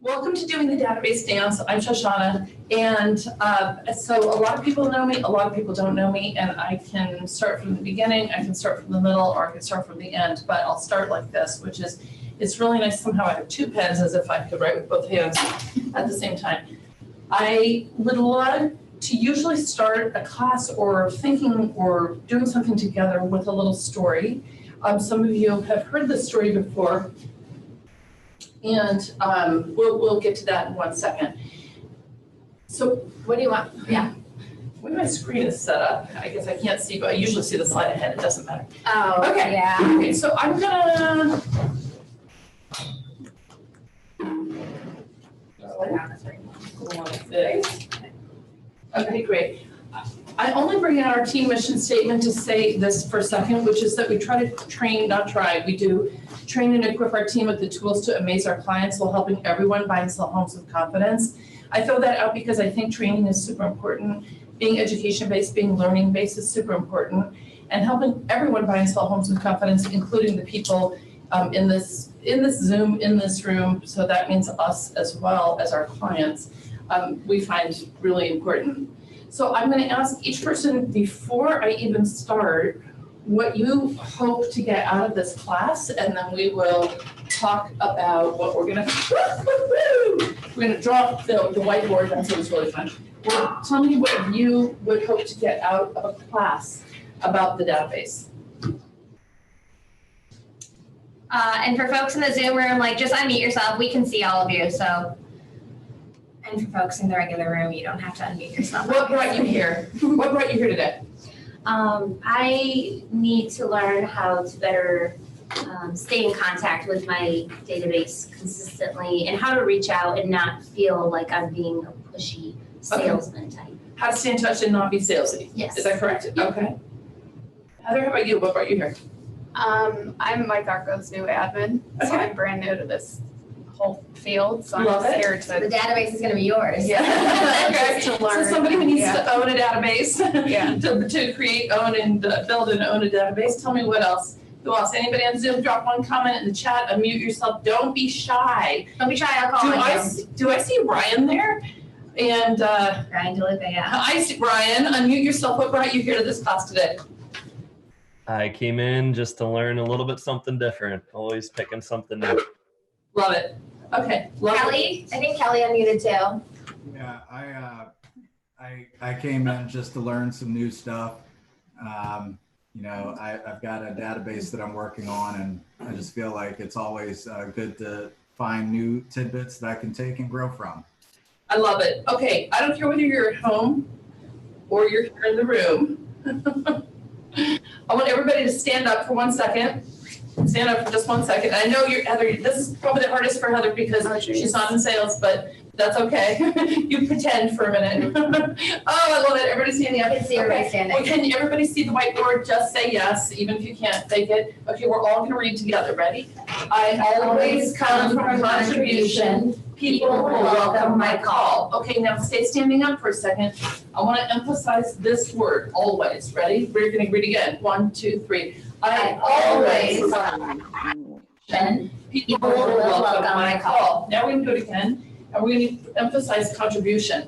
Welcome to Doing the Database Dance. I'm Shoshana, and so a lot of people know me, a lot of people don't know me, and I can start from the beginning, I can start from the middle, or I can start from the end, but I'll start like this, which is, it's really nice somehow I have two pens as if I could write with both hands at the same time. I would love to usually start a class or thinking or doing something together with a little story. Some of you have heard this story before, and we'll get to that in 1 second. So what do you want? Yeah. When my screen is set up, I guess I can't see, but I usually see the slide ahead. It doesn't matter. Oh, okay. Yeah. Okay, so I'm gonna. Okay, great. I only bring out our team mission statement to say this for a second, which is that we try to train, not try, we do train and equip our team with the tools to amaze our clients while helping everyone buy and sell homes with confidence. I throw that out because I think training is super important. Being education-based, being learning-based is super important. And helping everyone buy and sell homes with confidence, including the people in this Zoom, in this room, so that means us as well as our clients, we find really important. So I'm going to ask each person before I even start what you hope to get out of this class, and then we will talk about what we're going to, we're going to draw the whiteboard. That's what's really fun. Well, tell me what you would hope to get out of a class about the database. And for folks in the Zoom room, like just unmute yourself. We can see all of you, so. And for folks in the regular room, you don't have to unmute yourself. What brought you here? What brought you here today? I need to learn how to better stay in contact with my database consistently and how to reach out and not feel like I'm being a pushy salesman type. How to stay in touch and not be salesy. Yes. Is that correct? Yep. Okay. Heather, how about you? What brought you here? I'm Mike Arco's new admin, so Okay. I'm brand new to this whole field, so Love I'm it. scared The to database is going to be yours. Okay. to So learn. somebody who needs Yeah. to own a database, Yeah. to create, own, and build and own a database. Tell me what else. Who else? Anybody on Zoom? Drop one comment in the chat. Unmute yourself. Don't be shy. Don't be shy, I'll call on you. Do I see Ryan there? And Ryan DeLuca, yeah. I see Ryan. Unmute yourself. What brought you here to this class today? I came in just to learn a little bit something different. Always picking something new. Love it. Okay. Love it. Kelly, I think Kelly unmuted too. Yeah, I came in just to learn some new stuff. You know, I've got a database that I'm working on, and I just feel like it's always good to find new tidbits that I can take and grow from. I love it. Okay, I don't care whether you're at home or you're here in the room. I want everybody to stand up for 1 second. Stand up for just 1 second. I know you're, Heather, this is probably the hardest for Heather because she's not in sales, but that's okay. You pretend for a minute. Oh, I love it. Everybody standing up. I can see everybody standing. Well, can everybody see the whiteboard? Just say yes, even if you can't fake it. Okay, we're all gonna read together. Ready? I always come from contribution. People will welcome my call. Okay, now stay standing up for a second. I want to emphasize this word, always. Ready? We're going to read again. 1, 2, 3. I always come. People will welcome my call. Now we're going to do it again, and we're going to emphasize contribution.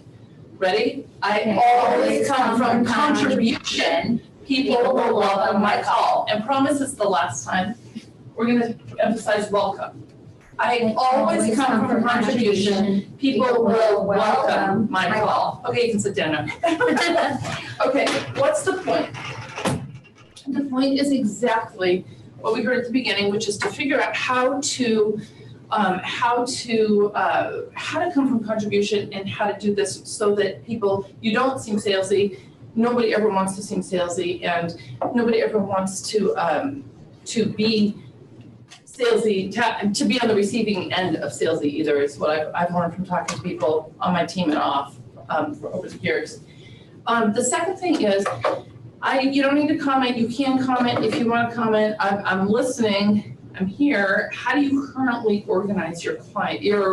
Ready? I always come from contribution. People will welcome my call. And promise it's the last time. We're going to emphasize welcome. I always come from contribution. People will welcome my call. Okay, you can sit down now. Okay, what's the point? The point is exactly what we heard at the beginning, which is to figure out how to come from contribution and how to do this so that people, you don't seem salesy. Nobody ever wants to seem salesy, and nobody ever wants to be salesy, to be on the receiving end of salesy either, is what I've learned from talking to people on my team and off for over the years. The second thing is, you don't need to comment. You can comment if you want to comment. I'm listening. I'm here. How do you currently organize your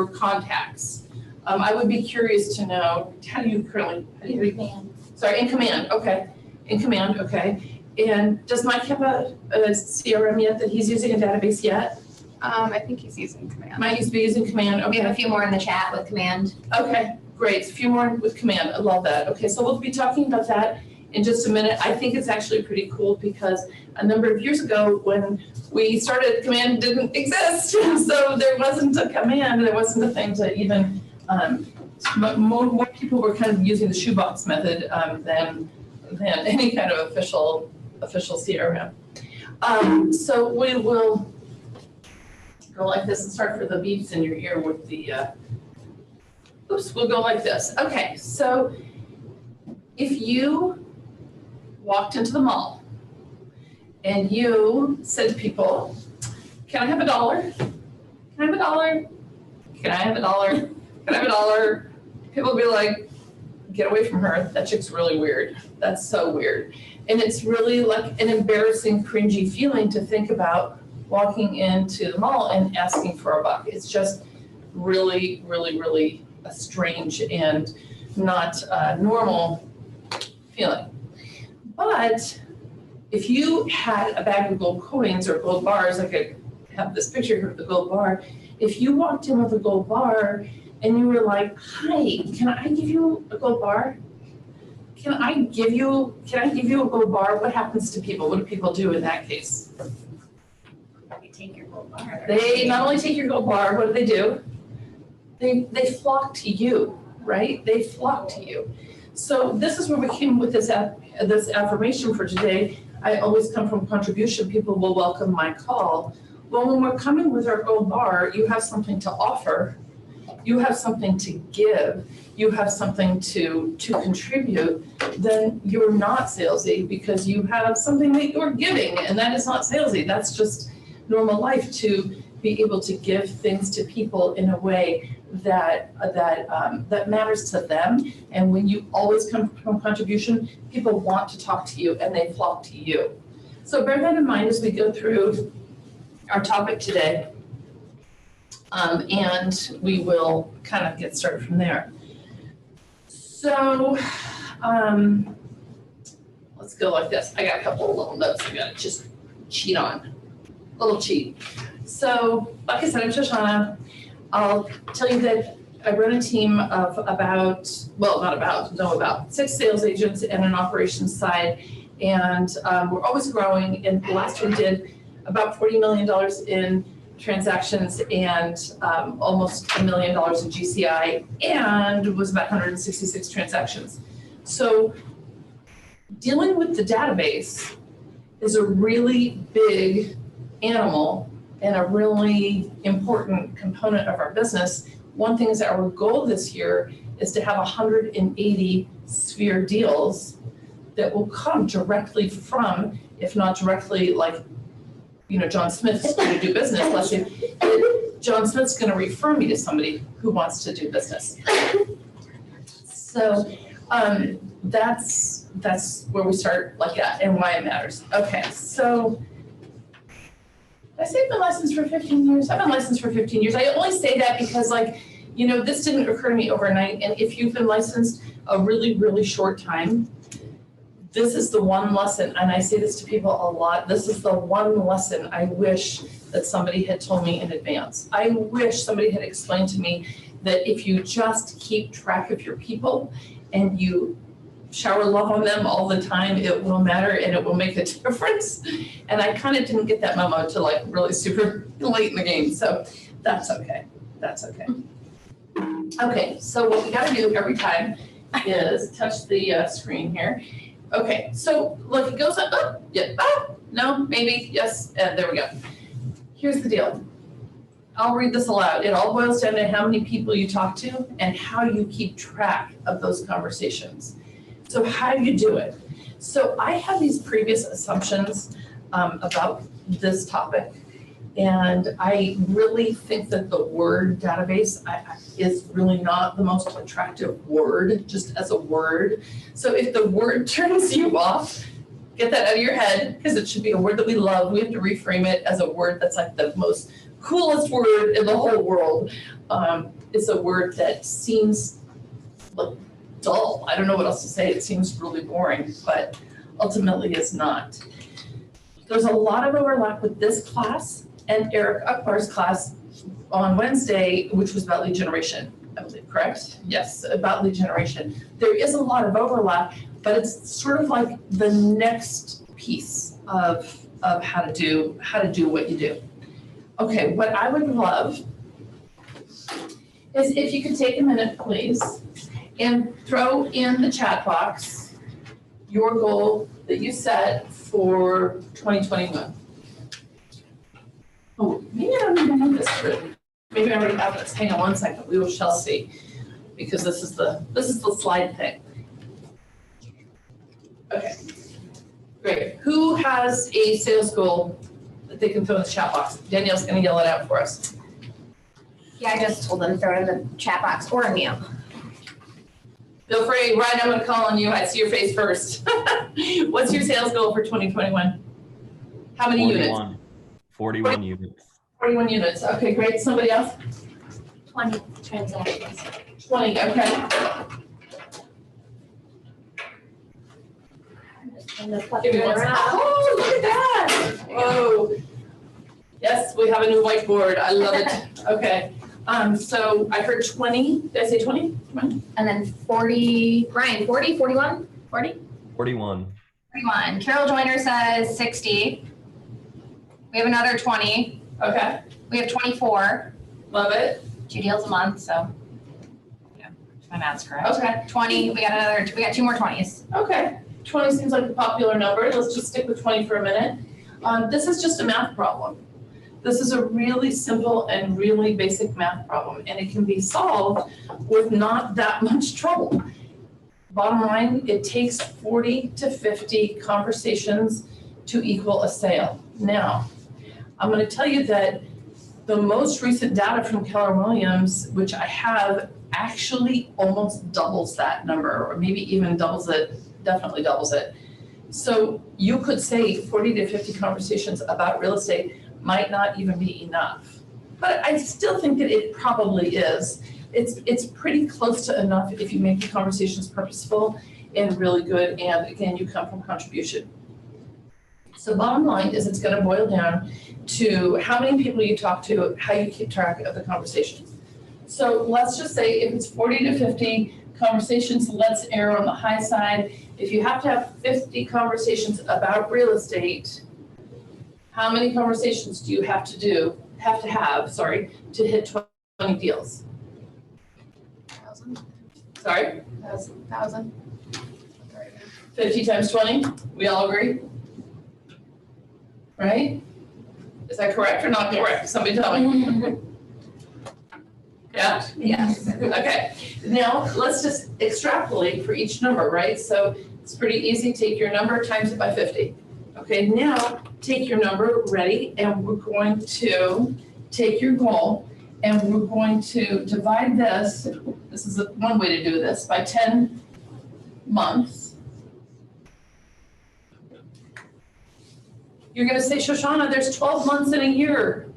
contacts? I would be curious to know, how do you currently? In command. Okay. In command. Okay. And does Mike have a CRM yet that he's using, a database yet? I think he's using command. Might used to be using command, We have a okay. few more in the chat with command. Okay, great, a few more with command, I love that. Okay, so we'll be talking about that in just a minute. I think it's actually pretty cool because a number of years ago when we started, command didn't exist. So there wasn't a command, there wasn't a thing to even, more people were kind of using the shoebox method than any kind of official CRM. So we will go like this and start for the beeps in your ear with the, we'll go like this. Okay, so if you walked into the mall and you said to people, can I have $1? Can I have $1? Can I have $1? Can I have $1? People would be like, get away from her. That chick's really weird. That's so weird. And it's really like an embarrassing, cringy feeling to think about walking into the mall and asking for $1. It's just really, really, really a strange and not normal feeling. But if you had a bag of gold coins or gold bars, like I have this picture here of the gold bar, if you walked in with a gold bar and you were like, hi, can I give you a gold bar? Can I give you a gold bar? What happens to people? What do people do in that case? You take your gold bar. They not only take your gold bar, what do? They flock to you, right? They flock to you. So this is where we came with this affirmation for today. I always come from contribution. People will welcome my call. Well, when we're coming with our gold bar, you have something to offer. You have something to give. You have something to contribute. Then you're not salesy because you have something that you're giving, and that is not salesy. That's just normal life, to be able to give things to people in a way that matters to them. And when you always come from contribution, people want to talk to you and they flock to you. So bear that in mind as we go through our topic today. And we will kind of get started from there. So let's go like this. I got a couple of little notes I gotta just cheat on, a little cheat. So like I said, I'm Shoshana. I'll tell you that I run a team of about 6 sales agents and an operations side. And we're always growing. And last year we did about $40 million in transactions and almost $1 million in GCI, and it was about 166 transactions. So dealing with the database is a really big animal and a really important component of our business. One thing is that our goal this year is to have 180 Sphere deals that will come directly from, if not directly, like, John Smith's going to do business. Let's say John Smith's going to refer me to somebody who wants to do business. So that's where we start like that and why it matters. Okay, so I say I've been licensed for 15 years. I've been licensed for 15 years. I only say that because, this didn't occur to me overnight. And if you've been licensed a really, really short time, this is the one lesson, and I say this to people a lot, this is the one lesson I wish that somebody had told me in advance. I wish somebody had explained to me that if you just keep track of your people and you shower love on them all the time, it will matter and it will make a difference. And I kind of didn't get that memo till really super late in the game, so that's okay. That's okay. Okay, so what we gotta do every time is touch the screen here. Okay, so look, it goes up, no, maybe, yes, there we go. Here's the deal. I'll read this aloud. It all boils down to how many people you talk to and how you keep track of those conversations. So how do you do it? So I have these previous assumptions about this topic, and I really think that the word database is really not the most attractive word, just as a word. So if the word turns you off, get that out of your head, because it should be a word that we love. We have to reframe it as a word that's like the most coolest word in the whole world. It's a word that seems like dull. I don't know what else to say. It seems really boring, but ultimately is not. There's a lot of overlap with this class and Eric Akbar's class on Wednesday, which was about lead generation, I believe, correct? Yes, about lead generation. There is a lot of overlap, but it's sort of like the next piece of how to do what you do. Okay, what I would love is if you could take a minute, please, and throw in the chat box your goal that you set for 2021. Oh, maybe I don't even have this written. Maybe I already have this. Hang on one second. We shall see, because this is the slide thing. Okay, great. Who has a sales goal that they can throw in the chat box? Danielle's going to yell it out for us. Yeah, I just told them to throw it in the chat box or in mute. Feel free. Ryan, I'm going to call on you. I see your face first. What's your sales goal for 2021? How many units? 41 units. 41 units. Okay, great. Somebody else? 20 transactions. 20. Okay. Give me one second. Oh, look at that. Whoa. Yes, we have a new whiteboard. I love it. Okay. So I heard 20. Did I say 20? And then 40, Ryan, 40, 41, 40? 41. 41. Carol Joyner says 60. We have another 20. Okay. We have 24. Love it. 2 deals a month, so yeah, if my math's correct. Okay. 20, we got 2 more 20s. Okay. 20 seems like a popular number. Let's just stick with 20 for a minute. This is just a math problem. This is a really simple and really basic math problem, and it can be solved with not that much trouble. Bottom line, it takes 40 to 50 conversations to equal a sale. Now, I'm going to tell you that the most recent data from Keller Williams, which I have, actually almost doubles that number, or maybe even doubles it, definitely doubles it. So you could say 40 to 50 conversations about real estate might not even be enough. But I still think that it probably is. It's pretty close to enough if you make the conversations purposeful and really good, and again, you come from contribution. So bottom line is it's going to boil down to how many people you talk to, how you keep track of the conversations. So let's just say if it's 40 to 50 conversations, let's err on the high side. If you have to have 50 conversations about real estate, how many conversations do you have to hit 20 deals? 1,000. Sorry? 1,000. 50 times 20, we all agree? Right? Is that correct or not correct? Somebody tell me. Yeah? Yes. Okay, now let's just extrapolate for each number, right? So it's pretty easy, take your number, times it by 50. Okay, now take your number, ready, and we're going to take your goal and we're going to divide this is one way to do this, by 10 months. You're gonna say, Shoshana, there's 12 months in a year.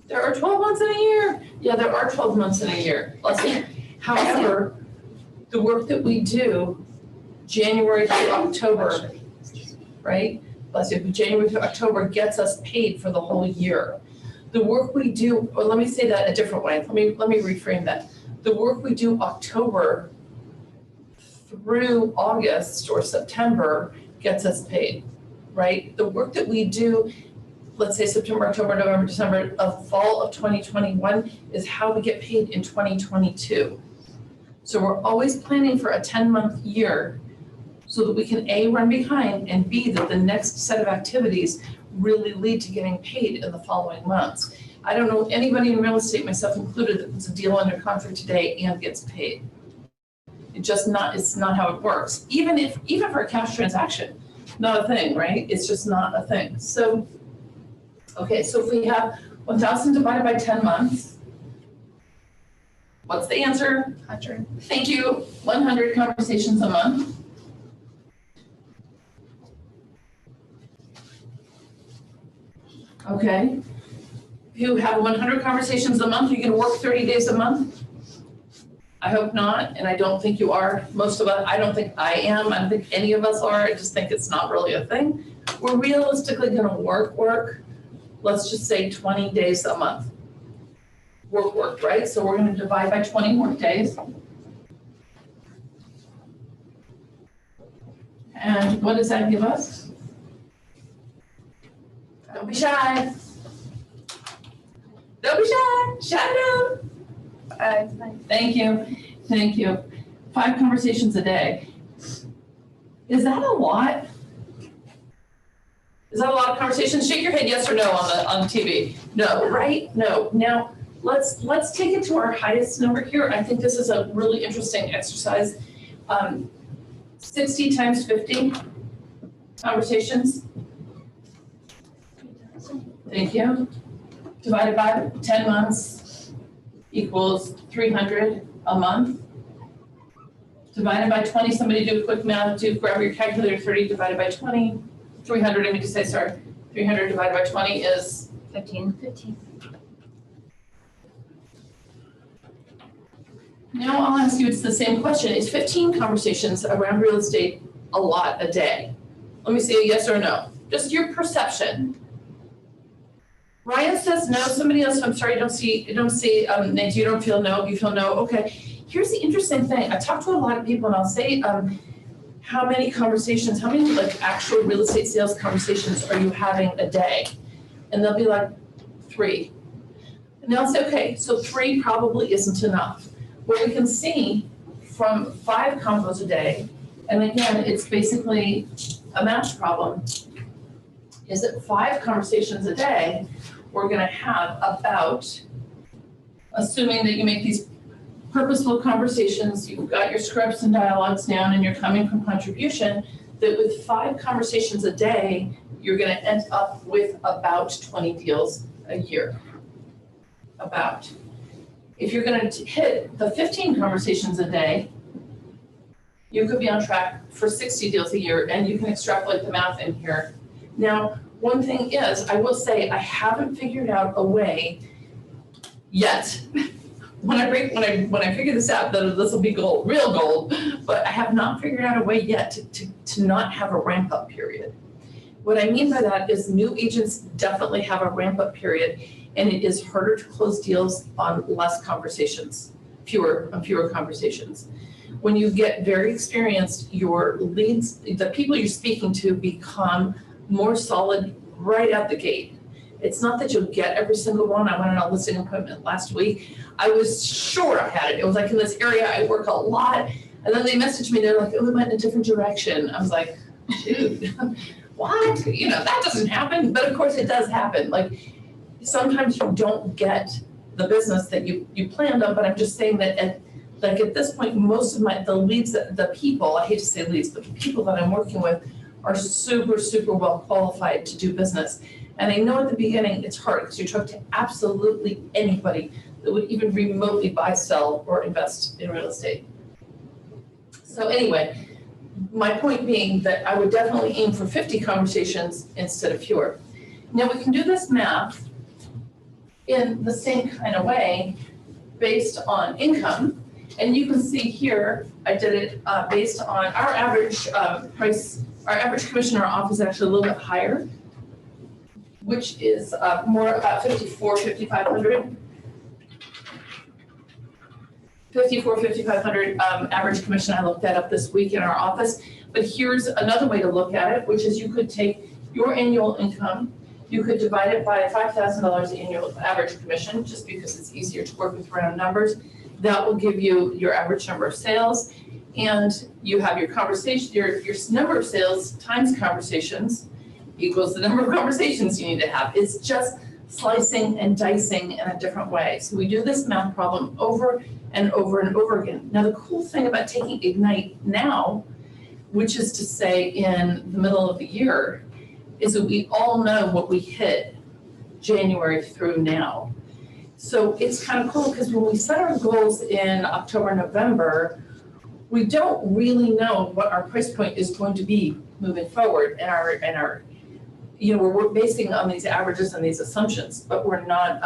There are 12 months in a year. Yeah, there are 12 months in a year. However, the work that we do, January to October, right? Bless you. January to October gets us paid for the whole year. The work we do, or let me say that a different way. Let me reframe that. The work we do October through August or September gets us paid, right? The work that we do, let's say September, October, November, December of fall of 2021 is how we get paid in 2022. So we're always planning for a 10-month year so that we can A, run behind, and B, that the next set of activities really lead to getting paid in the following months. I don't know anybody in real estate, myself included, that puts a deal under contract today and gets paid. It's not how it works. Even for a cash transaction, not a thing, right? It's just not a thing. So, okay, so if we have 1,000 divided by 10 months, what's the answer? 100. Thank you. 100 conversations a month. Okay. If you have 100 conversations a month, you can work 30 days a month. I hope not, and I don't think you are. Most of us, I don't think I am. I don't think any of us are. I just think it's not really a thing. We're realistically going to work let's just say 20 days a month. Work, right? So we're gonna divide by 20 work days. And what does that give us? Don't be shy. Don't be shy, shout it out. Thank you. 5 conversations a day. Is that a lot? Is that a lot of conversations? Shake your head yes or no on TV. No, right? No. Now, let's take it to our highest number here. I think this is a really interesting exercise. 60 times 50 conversations. Thank you. Divided by 10 months equals 300 a month. Divided by 20, somebody do a quick math, grab your calculator, 30 divided by 20, 300, I mean to say, sorry, 300 divided by 20 is 15. Now I'll ask you, it's the same question. Is 15 conversations around real estate a lot a day? Let me see a yes or no. Just your perception. Ryan says no. Somebody else, I'm sorry, you don't see, Nate, you don't feel no, you feel no. Okay. Here's the interesting thing. I talk to a lot of people and I'll say, how many like actual real estate sales conversations are you having a day? And they'll be like 3. And they'll say, okay, so 3 probably isn't enough. What we can see from 5 convos a day, and again, it's basically a math problem, is that 5 conversations a day, we're gonna have about, assuming that you make these purposeful conversations, you've got your scripts and dialogues down and you're coming from contribution, that with 5 conversations a day, you're gonna end up with about 20 deals a year. About. If you're gonna hit the 15 conversations a day, you could be on track for 60 deals a year, and you can extrapolate the math in here. Now, one thing is, I will say, I haven't figured out a way yet. When I figure this out, then this will be gold, real gold, but I have not figured out a way yet to not have a ramp up period. What I mean by that is new agents definitely have a ramp up period, and it is harder to close deals on less conversations, fewer conversations. When you get very experienced, your leads, the people you're speaking to become more solid right out the gate. It's not that you'll get every single one. I went on a listing appointment last week. I was sure I had it. It was like in this area I work a lot. And then they messaged me, they're like, oh, we went in a different direction. I was like, dude, what? That doesn't happen. But of course it does happen. Like sometimes you don't get the business that you planned on, but I'm just saying that at this point, most of the leads, the people, I hate to say leads, but the people that I'm working with are super, super well qualified to do business. And I know at the beginning it's hard because you talk to absolutely anybody that would even remotely buy, sell, or invest in real estate. So anyway, my point being that I would definitely aim for 50 conversations instead of fewer. Now we can do this math in the same kind of way based on income. And you can see here, I did it based on our average price. Our average commission in our office is actually a little bit higher, which is more about $5,400 average commission. I looked that up this week in our office. But here's another way to look at it, which is you could take your annual income, you could divide it by $5,000 annual average commission, just because it's easier to work with round numbers. That will give you your average number of sales, and you have your conversation, your number of sales times conversations equals the number of conversations you need to have. It's just slicing and dicing in a different way. So we do this math problem over and over and over again. Now the cool thing about taking Ignite now, which is to say in the middle of the year, is that we all know what we hit January through now. So it's kind of cool because when we set our goals in October, November, we don't really know what our price point is going to be moving forward, and our we're basing on these averages and these assumptions, but we're not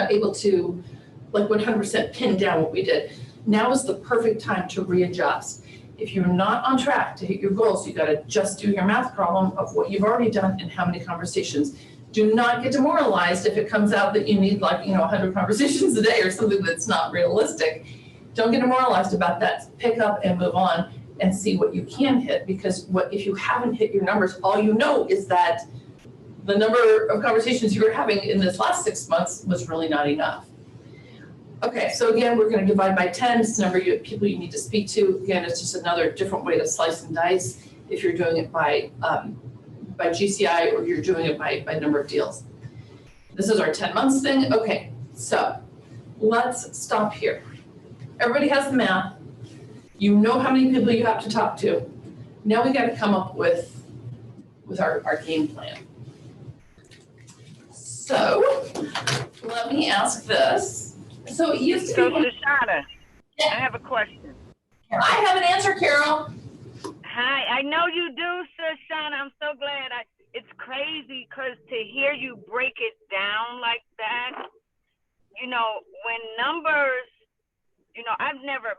able to like 100% pin down what we did. Now is the perfect time to readjust. If you're not on track to hit your goals, you gotta just do your math problem of what you've already done and how many conversations. Do not get demoralized if it comes out that you need 100 conversations a day or something that's not realistic. Don't get demoralized about that. Pick up and move on and see what you can hit, because if you haven't hit your numbers, all you know is that the number of conversations you were having in this last 6 months was really not enough. Okay, so again, we're going to divide by 10. It's the number of people you need to speak to. Again, it's just another different way to slice and dice if you're doing it by GCI or you're doing it by number of deals. This is our 10 months thing. Okay, so let's stop here. Everybody has the math. You know how many people you have to talk to. Now we got to come up with our game plan. So let me ask this. So it used to So, be. Shoshana, Yeah. I have a question. I have an answer, Carol. Hi, I know you do, Shoshana. I'm so glad. It's crazy because to hear you break it down like that, when numbers,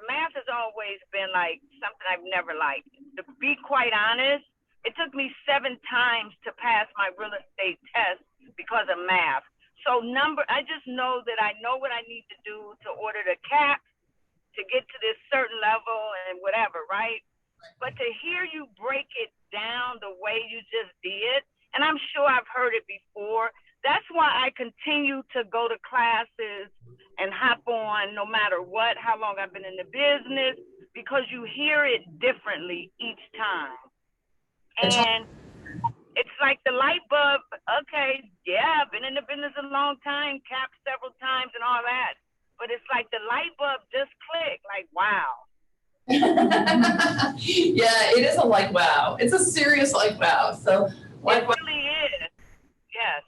math has always been like something I've never liked. To be quite honest, it took me 7 times to pass my real estate test because of math. So I just know that I know what I need to do to order the cap to get to this certain level and whatever, right? But to hear you break it down the way you just did, and I'm sure I've heard it before, that's why I continue to go to classes and hop on no matter what, how long I've been in the business, because you hear it differently each time. And it's like the light bulb, okay, yeah, I've been in the business a long time, capped several times and all that. But it's like the light bulb just clicked, like, wow. Yeah, it is a wow. It's a serious wow. So It really is, yes.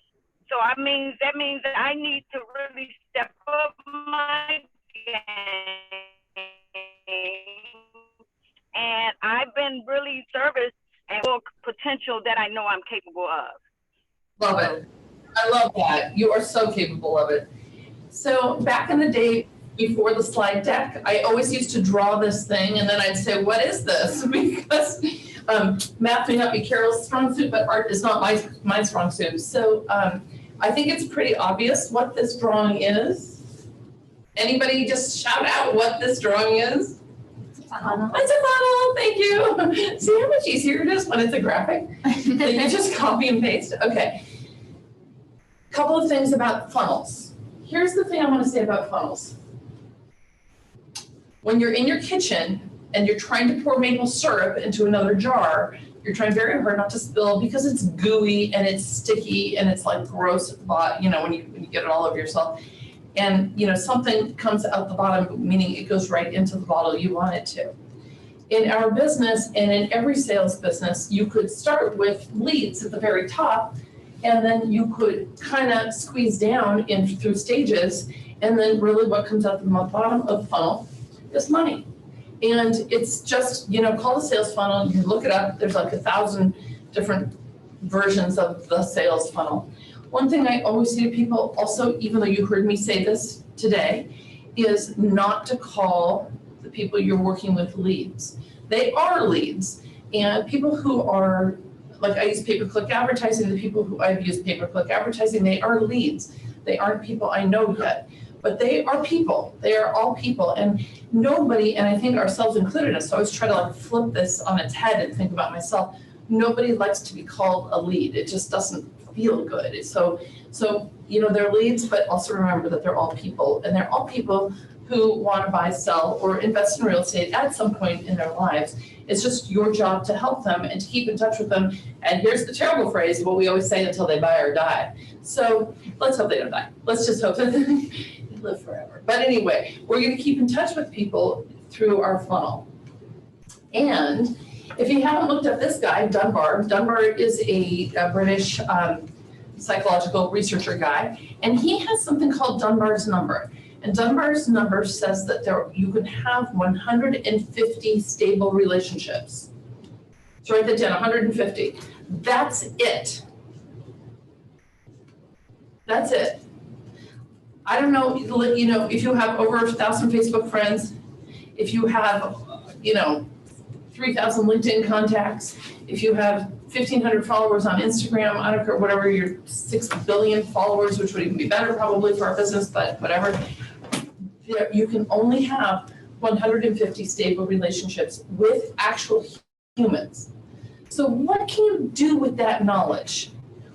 So that means that I need to really step up my game. And I've been really serviced and more potential that I know I'm capable of. Love it. I love that. You are so capable of it. So back in the day before the slide deck, I always used to draw this thing and then I'd say, what is this? Because math may not be Carol's strong suit, but art is not my strong suit. So I think it's pretty obvious what this drawing is. Anybody just shout out what this drawing is? Funnel. It's a funnel, thank you. See how much easier it is when it's a graphic? Then you just copy and paste. Okay. Couple of things about funnels. Here's the thing I want to say about funnels. When you're in your kitchen and you're trying to pour maple syrup into another jar, you're trying very hard not to spill because it's gooey and it's sticky and it's like gross, when you get it all over yourself. And something comes out the bottom, meaning it goes right into the bottle you want it to. In our business and in every sales business, you could start with leads at the very top, and then you could kind of squeeze down through stages, and then really what comes out the bottom of the funnel is money. And it's just, call the sales funnel, you look it up, there's like 1,000 different versions of the sales funnel. One thing I always say to people also, even though you heard me say this today, is not to call the people you're working with leads. They are leads. And people who are, like I use pay-per-click advertising, the people who I've used pay-per-click advertising, they are leads. They aren't people I know yet, but they are people. They are all people. And nobody, and I think ourselves included, us, so I always try to flip this on its head and think about myself. Nobody likes to be called a lead. It just doesn't feel good. So they're leads, but also remember that they're all people, and they're all people who want to buy, sell, or invest in real estate at some point in their lives. It's just your job to help them and to keep in touch with them. And here's the terrible phrase, what we always say, until they buy or die. So let's hope they don't die. Let's just hope that they live forever. But anyway, we're going to keep in touch with people through our funnel. And if you haven't looked up this guy, Dunbar is a British psychological researcher guy, and he has something called Dunbar's number. And Dunbar's number says that you can have 150 stable relationships. So write that down, 150. That's it. That's it. I don't know, if you have over 1,000 Facebook friends, if you have, 3,000 LinkedIn contacts, if you have 1,500 followers on Instagram, I don't care, whatever, your 6 billion followers, which would even be better probably for our business, but whatever. You can only have 150 stable relationships with actual humans. So what can you do with that knowledge?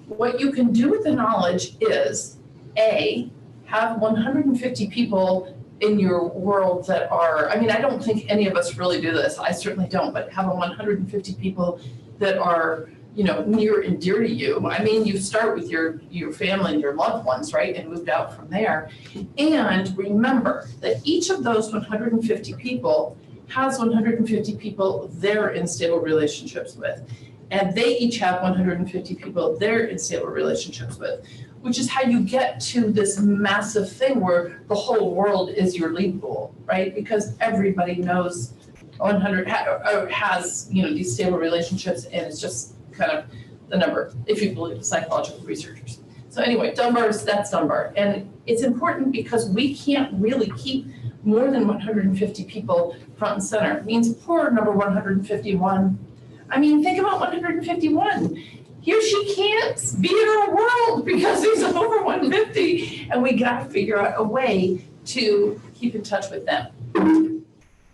What you can do with the knowledge is, A, have 150 people in your world that are, I mean, I don't think any of us really do this, I certainly don't, but have a 150 people that are, you know, near and dear to you. I mean, you start with your family and your loved ones, right, and moved out from there. And remember that each of those 150 people has 150 people they're in stable relationships with. And they each have 150 people they're in stable relationships with, which is how you get to this massive thing where the whole world is your lead pool, right? Because everybody knows 100 has, you know, these stable relationships, and it's just kind of the number, if you believe the psychological researchers. So anyway, Dunbar's, that's Dunbar. And it's important because we can't really keep more than 150 people front and center. It means poor number 151. I mean, think about 151. He or she can't be in our world because he's over 150, and we got to figure out a way to keep in touch with them.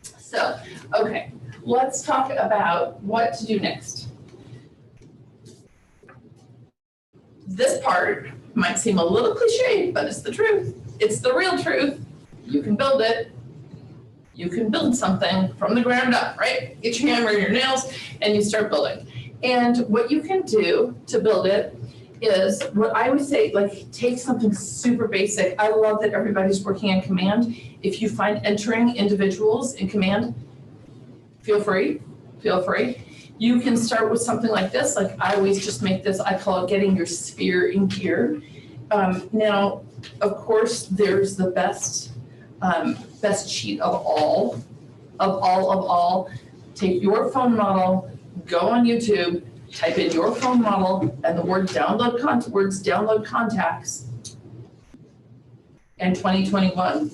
So, okay, let's talk about what to do next. This part might seem a little cliche, but it's the truth. It's the real truth. You can build it. You can build something from the ground up, right? Get your hammer and your nails, and you start building. And what you can do to build it is what I would say, like, take something super basic. I love that everybody's working in command. If you find entering individuals in command, feel free. You can start with something like this. Like, I always just make this, I call it getting your sphere in gear. Now, of course, there's the best cheat of all. Take your phone model, go on YouTube, type in your phone model and the word download contacts and 2021,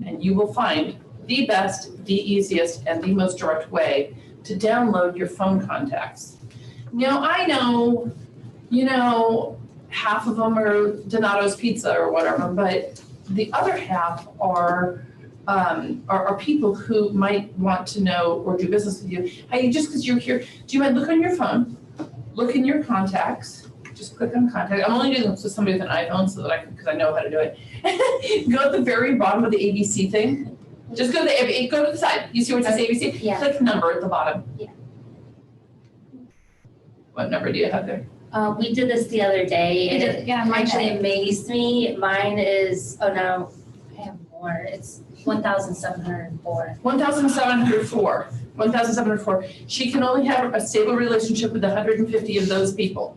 and you will find the best, the easiest, and the most direct way to download your phone contacts. Now, I know, you know, half of them are Donato's Pizza or whatever, but the other half are people who might want to know or do business with you. Hey, just because you're here, do you mind look on your phone, look in your contacts, just click on contact. I'm only doing this with somebody with an iPhone so that I can, because I know how to do it. Go at the very bottom of the ABC thing. Just go to the side. You see where it says ABC? Yeah. Click number at the bottom. Yeah. What number do you have there? We did this the other day, and it Yeah, mine actually did. amazed me. Mine is, oh no, I have more. It's 1,704. 1,704. 1,704. She can only have a stable relationship with 150 of those people.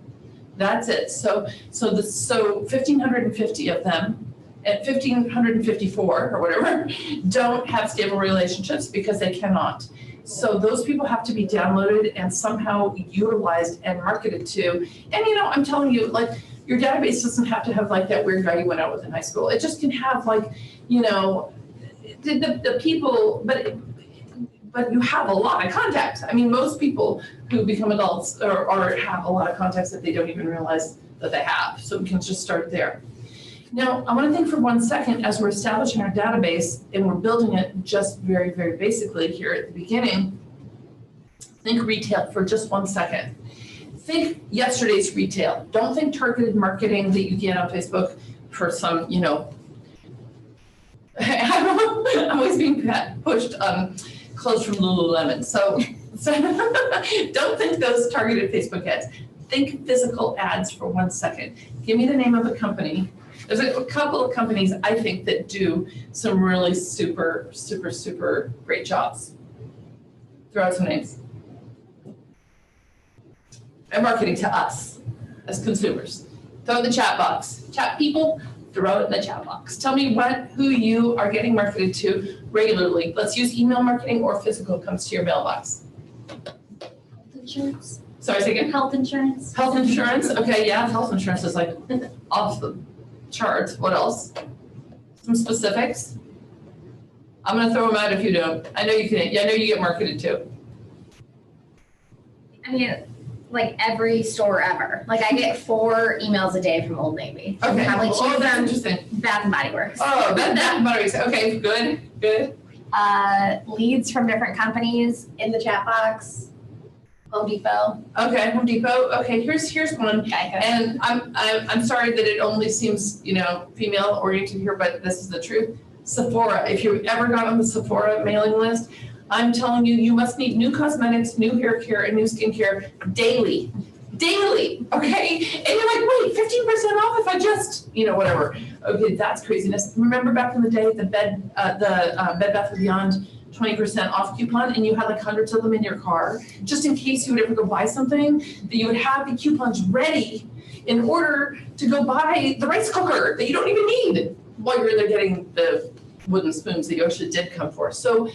That's it. So 1,550 of them, at 1,554 or whatever, don't have stable relationships because they cannot. So those people have to be downloaded and somehow utilized and marketed to. And you know, I'm telling you, like, your database doesn't have to have like that weird guy you went out with in high school. It just can have, like, you know, the people, but you have a lot of contacts. I mean, most people who become adults or have a lot of contacts that they don't even realize that they have. So we can just start there. Now, I want to think for 1 second as we're establishing our database and we're building it just very, very basically here at the beginning. Think retail for just 1 second. Think yesterday's retail. Don't think targeted marketing that you get on Facebook for some, you know, I'm always being pushed clothes from Lululemon. So don't think those targeted Facebook ads. Think physical ads for 1 second. Give me the name of a company. There's a couple of companies I think that do some really super, super, super great jobs. Throw out some names. And marketing to us as consumers. Throw it in the chat box. Chat people, throw it in the chat box. Tell me who you are getting marketed to regularly. Let's use email marketing or physical comes to your mailbox. Health insurance. Sorry, say again. Health insurance. Health insurance. Okay, yeah, health insurance is like off the charts. What else? Some specifics. I'm gonna throw them out if you don't. I know you can. Yeah, I know you get marketed to. I mean, like every store ever. Like I get 4 emails a day from Old Navy. Okay. Probably 2 Oh, from that's interesting. Bath and Body Works. Oh, that batteries. Okay, good. Leads from different companies in the chat box. Home Depot. Okay, Home Depot. Okay, here's one. Geico. And I'm sorry that it only seems, female oriented here, but this is the truth. Sephora, if you've ever got on the Sephora mailing list, I'm telling you, you must need new cosmetics, new hair care, and new skincare daily, okay? And you're like, wait, 15% off if I just, whatever. Okay, that's craziness. Remember back in the day, the Bed Bath & Beyond 20% off coupon, and you had like hundreds of them in your car, just in case you would ever go buy something, that you would have the coupons ready in order to go buy the rice cooker that you don't even need while you're there getting the wooden spoons that Yosha did come for. So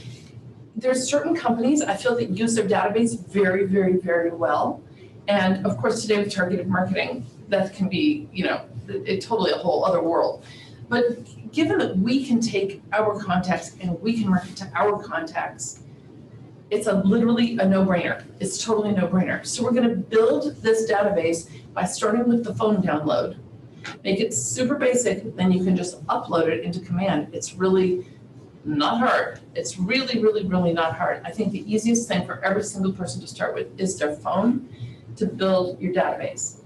there's certain companies I feel that use their database very, very, very well. And of course, today with targeted marketing, that can be, totally a whole other world. But given that we can take our contacts and we can market to our contacts, it's literally a no-brainer. It's totally a no-brainer. So we're going to build this database by starting with the phone download, make it super basic, then you can just upload it into Command. It's really not hard. It's really, really, really not hard. I think the easiest thing for every single person to start with is their phone to build your database.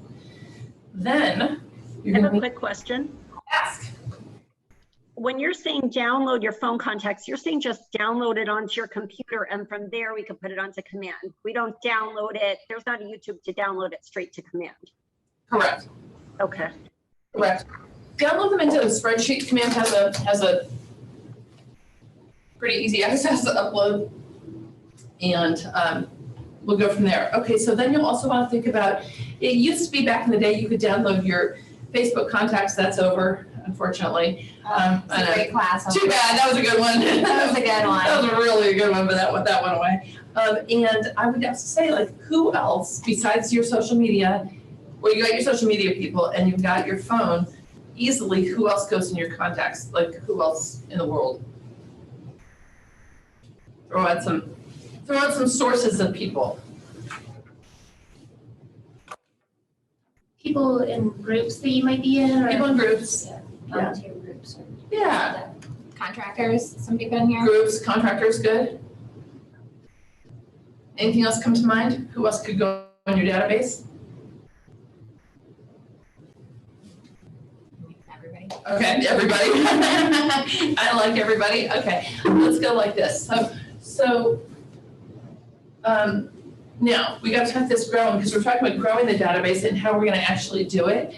Then you're I going have to a quick question. ask. When you're saying download your phone contacts, you're saying just download it onto your computer and from there we can put it onto Command. We don't download it. There's not a YouTube to download it straight to Command. Correct. Okay. Correct. Download them into the spreadsheet. Command has a pretty easy access to upload, and we'll go from there. Okay, so then you'll also want to think about, it used to be back in the day you could download your Facebook contacts. That's over, unfortunately. It's a great class. Too bad. That was a good one. That was a good one. That was a really good one, but that went away. And I would have to say, like, who else besides your social media? Well, you got your social media people and you've got your phone. Easily, who else goes in your contacts? Like, who else in the world? Throw out some sources of people. People in groups that you might be in, or People in groups. volunteer groups. Or Yeah. Contractors, some people in here. Groups, contractors, good. Anything else come to mind? Who else could go in your database? Everybody. Okay, everybody. I like everybody. Okay, let's go like this. So now we got to have this growing because we're talking about growing the database and how we're going to actually do it.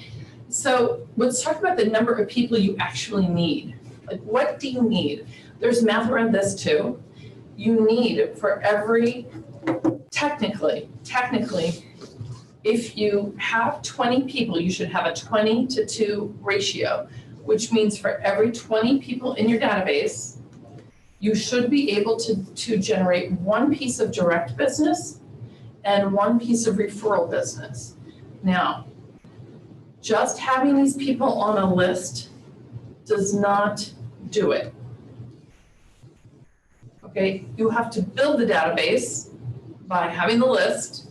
So let's talk about the number of people you actually need. Like, what do you need? There's math around this too. You need for every, technically, if you have 20 people, you should have a 20-to-2 ratio, which means for every 20 people in your database, you should be able to generate one piece of direct business and one piece of referral business. Now, just having these people on a list does not do it. Okay, you have to build the database by having the list,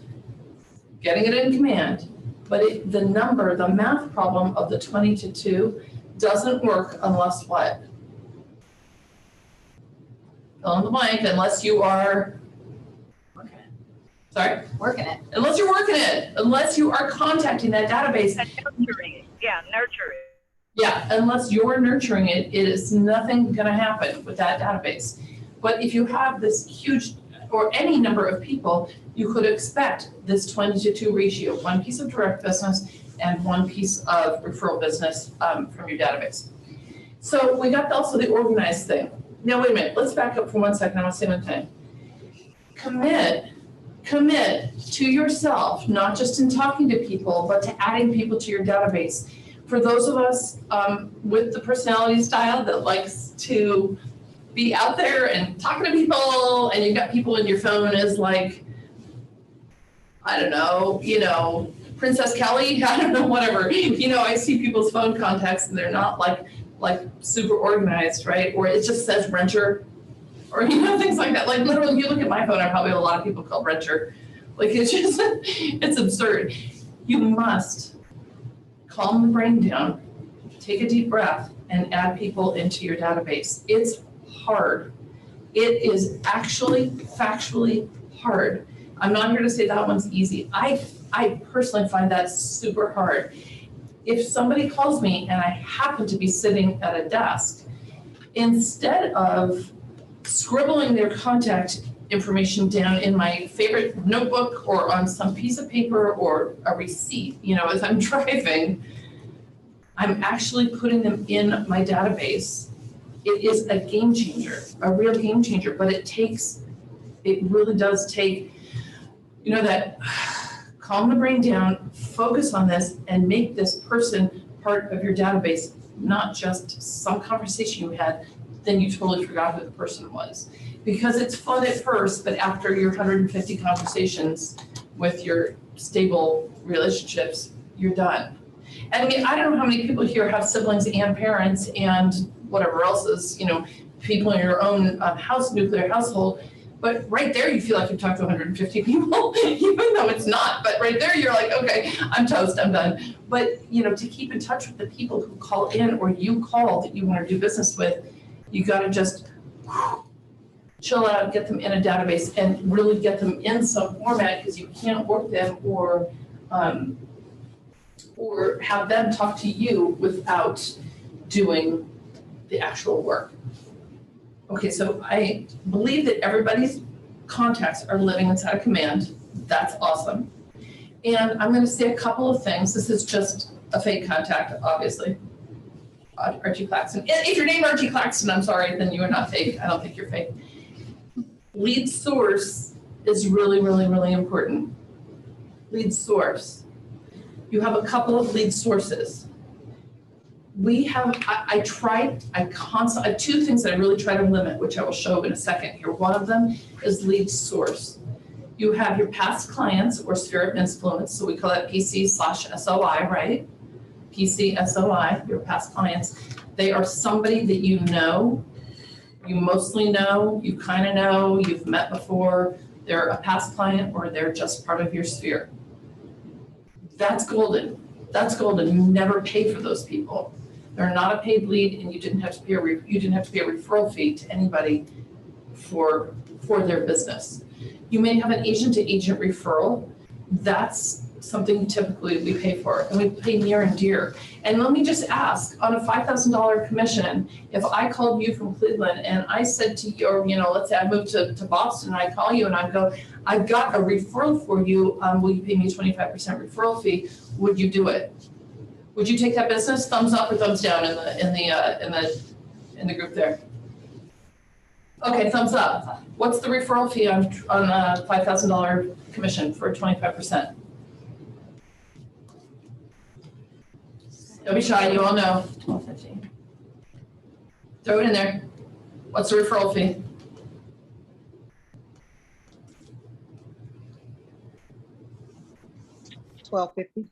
getting it in Command, but the math problem of the 20-to-2 doesn't work unless what? Fill in the blank, unless you are, sorry? Working it. Unless you're working it, unless you are contacting that database. And nurturing it. Yeah, nurture it. Yeah, unless you're nurturing it, it is nothing gonna happen with that database. But if you have this huge, or any number of people, you could expect this 20-to-2 ratio, one piece of direct business and one piece of referral business from your database. So we got also the organized thing. Now, wait a minute, let's back up for 1 second. I want to say one thing. Commit to yourself, not just in talking to people, but to adding people to your database. For those of us with the personality style that likes to be out there and talking to people, and you've got people in your phone as like, I don't know, Princess Kelly, I don't know, whatever. I see people's phone contacts and they're not like super organized, right? Or it just says renter, or things like that. Like literally, if you look at my phone, I probably have a lot of people called renter, Like, it's just, it's absurd. You must calm the brain down, take a deep breath, and add people into your database. It's hard. It is actually factually hard. I'm not here to say that one's easy. I personally find that super hard. If somebody calls me and I happen to be sitting at a desk, instead of scribbling their contact information down in my favorite notebook or on some piece of paper or a receipt, as I'm driving, I'm actually putting them in my database. It is a game changer, a real game changer, but it really does take, that calm the brain down, focus on this, and make this person part of your database, not just some conversation you had, then you totally forgot who the person was. Because it's fun at first, but after your 150 conversations with your stable relationships, you're done. And I mean, I don't know how many people here have siblings and parents and whatever else is, people in your own nuclear household. But right there, you feel like you've talked to 150 people, even though it's not. But right there, you're like, okay, I'm toast, I'm done. But, to keep in touch with the people who call in or you call that you want to do business with, you got to just chill out, get them in a database, and really get them in some format, because you can't work them or have them talk to you without doing the actual work. Okay, so I believe that everybody's contacts are living inside of command. That's awesome. And I'm going to say a couple of things. This is just a fake contact, obviously. Archie Claxton. If you're named Archie Claxton, I'm sorry, then you are not fake. I don't think you're fake. Lead source is really, really, really important. Lead source. You have a couple of lead sources. We have, I have two things that I really try to limit, which I will show in a second here. One of them is lead source. You have your past clients or sphere of influence, so we call that PC/SOI, right? PC/SOI, your past clients. They are somebody that you know, you mostly know, you kind of know, you've met before. They're a past client or they're just part of your sphere. That's golden. That's golden. You never pay for those people. They're not a paid lead, and you didn't have to pay a referral fee to anybody for their business. You may have an agent-to-agent referral. That's something typically we pay for, and we pay near and dear. And let me just ask, on a $5,000 commission, if I called you from Cleveland and I said to you, or let's say I moved to Boston and I call you and I go, I've got a referral for you. Will you pay me a 25% referral fee? Would you do it? Would you take that business? Thumbs up or thumbs down in the group there? Okay, thumbs up. What's the referral fee on a $5,000 commission for 25%? Don't be shy, you all know. 12, 15. Throw it in there. What's the referral fee? $1,250.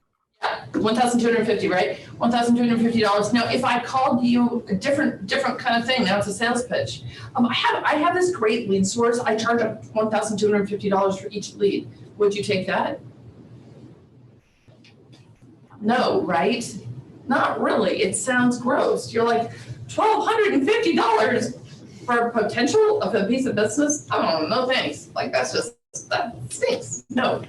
$1,250, right? $1,250. Now, if I called you a different kind of thing, now it's a sales pitch. I have this great lead source. I charge $1,250 for each lead. Would you take that? No, right? Not really. It sounds gross. You're like, $1,250 for potential of a piece of business? Oh, no thanks. Like, that stinks. No.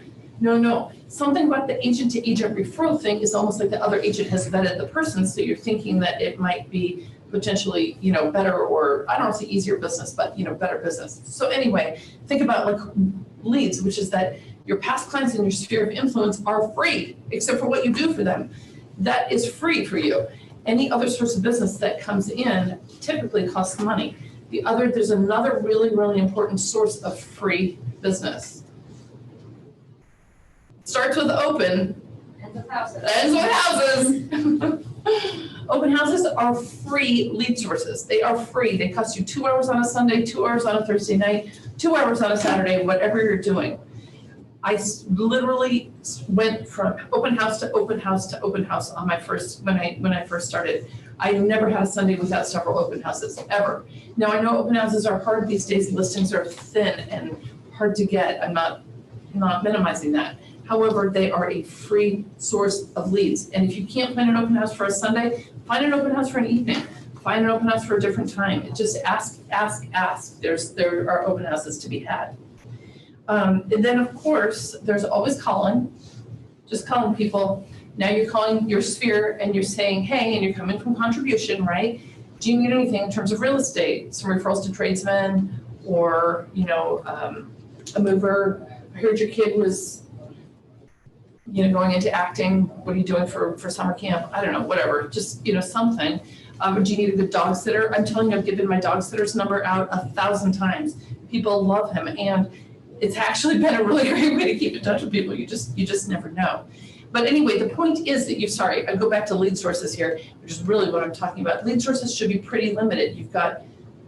Something about the agent-to-agent referral thing is almost like the other agent has vetted the person, so you're thinking that it might be potentially, better, or I don't want to say easier business, but, better business. So anyway, think about like leads, which is that your past clients in your sphere of influence are free, except for what you do for them. That is free for you. Any other source of business that comes in typically costs money. There's another really, really important source of free business. Starts with open. Ends with houses. Ends with houses. Open houses are free lead sources. They are free. They cost you 2 hours on a Sunday, 2 hours on a Thursday night, 2 hours on a Saturday, whatever you're doing. I literally went from open house to open house to open house on when I first started. I never had a Sunday without several open houses, ever. Now I know open houses are hard these days. Listings are thin and hard to get. I'm not not minimizing that. However, they are a free source of leads. And if you can't find an open house for a Sunday, find an open house for an evening. Find an open house for a different time. Just ask. There are open houses to be had. And then of course, there's always calling. Just calling people. Now you're calling your sphere and you're saying, hey, and you're coming from contribution, right? Do you need anything in terms of real estate? Some referrals to tradesmen or, a mover. I heard your kid was, going into acting. What are you doing for summer camp? I don't know, whatever, just, something. Do you need a good dog sitter? I'm telling you, I've given my dog sitter's number out 1,000 times. People love him. And it's actually been a really great way to keep in touch with people. You just never know. But anyway, the point is that I go back to lead sources here, which is really what I'm talking about. Lead sources should be pretty limited. You've got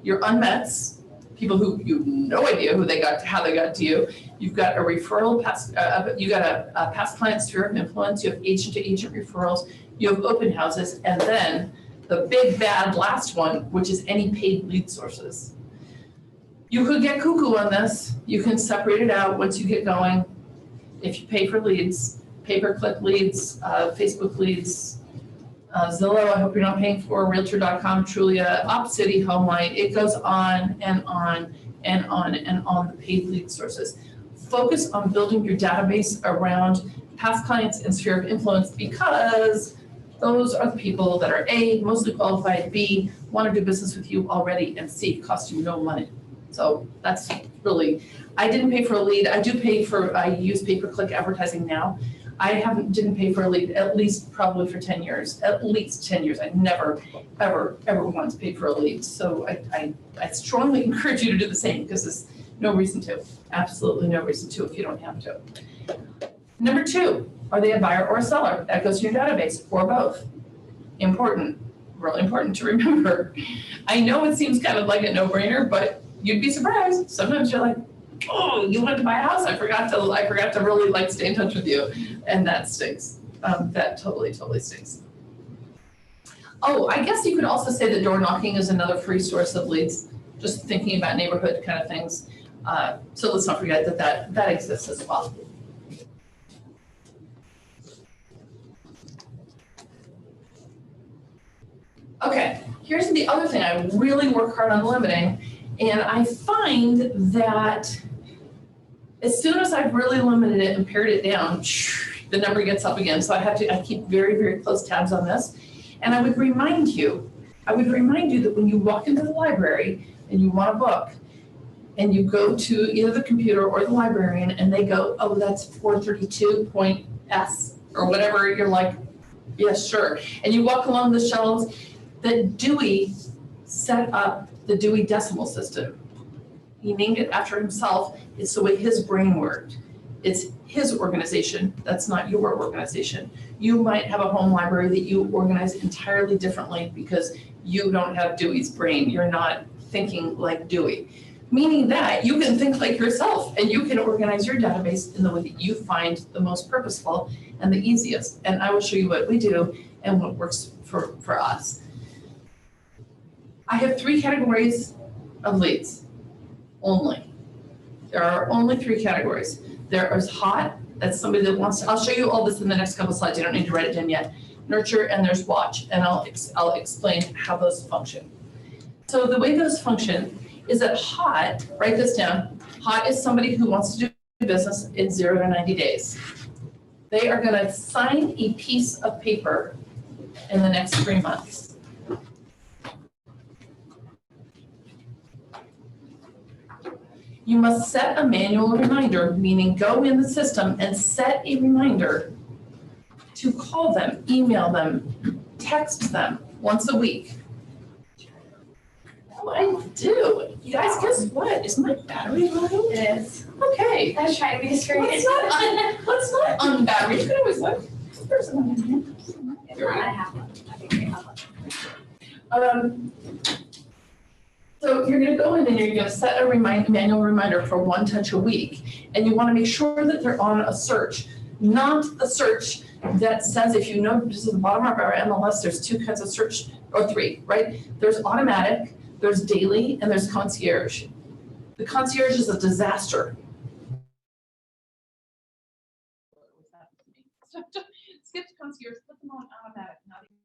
your unmets, people who you have no idea how they got to you. You've got a referral, you got a past client sphere of influence. You have agent to agent referrals. You have open houses, and then the big bad last one, which is any paid lead sources. You could get cuckoo on this. You can separate it out once you get going. If you pay for leads. Pay-per-click leads, Facebook leads, Zillow, I hope you're not paying for, Realtor.com, Trulia, OpCity, HomeLight. It goes on and on and on and on the paid lead sources. Focus on building your database around past clients and sphere of influence because those are the people that are A, mostly qualified, B, want to do business with you already, and C, cost you no money. So that's really, I didn't pay for a lead. I use pay-per-click advertising now. I didn't pay for a lead at least probably for 10 years, at least 10 years. I never, ever once paid for a lead. So I strongly encourage you to do the same because there's no reason to, absolutely no reason to if you don't have to. Number 2, are they a buyer or a seller? That goes to your database or both. Important, really important to remember. I know it seems kind of like a no-brainer, but you'd be surprised. Sometimes you're like, oh, you wanted to buy a house. I forgot to really stay in touch with you. And that stinks. That totally stinks. Oh, I guess you could also say that door knocking is another free source of leads, just thinking about neighborhood kind of things. So let's not forget that exists as well. Okay, here's the other thing I really work hard on limiting. And I find that as soon as I've really limited it and pared it down, the number gets up again. So I keep very, very close tabs on this. And I would remind you that when you walk into the library and you want a book and you go to either the computer or the librarian and they go, oh, that's 432.S or whatever, you're like, yes, sure. And you walk along the shelves, that Dewey set up the Dewey Decimal System. He named it after himself. It's the way his brain worked. It's his organization. That's not your organization. You might have a home library that you organize entirely differently because you don't have Dewey's brain. You're not thinking like Dewey. Meaning that you can think like yourself and you can organize your database in the way that you find the most purposeful and the easiest. And I will show you what we do and what works for us. I have 3 categories of leads only. There are only 3 categories. There is hot, that's somebody that wants to, I'll show you all this in the next couple slides. You don't need to write it down yet. Nurture, and there's watch, and I'll explain how those function. So the way those function is that hot, write this down, hot is somebody who wants to do business in 0 to 90 days. They are going to sign a piece of paper in the next 3 months. You must set a manual reminder, meaning go in the system and set a reminder to call them, email them, text them once a week. Oh, I do. You guys, guess what? Is my battery low? It is. Okay. I was trying to be discreet. Let's not unbattery. You can always look. There's someone in here. Here we go. I have one. Okay, So you're going to go in and you're going to set a manual reminder for 1 touch a week. And you want to make sure that they're on a search, not a search that says, if you know, this is the bottom of our MLS, there's 2 kinds of search, or 3, right? There's automatic, there's daily, and there's concierge. The concierge is a disaster. Skip to concierge, put them on automatic, not even.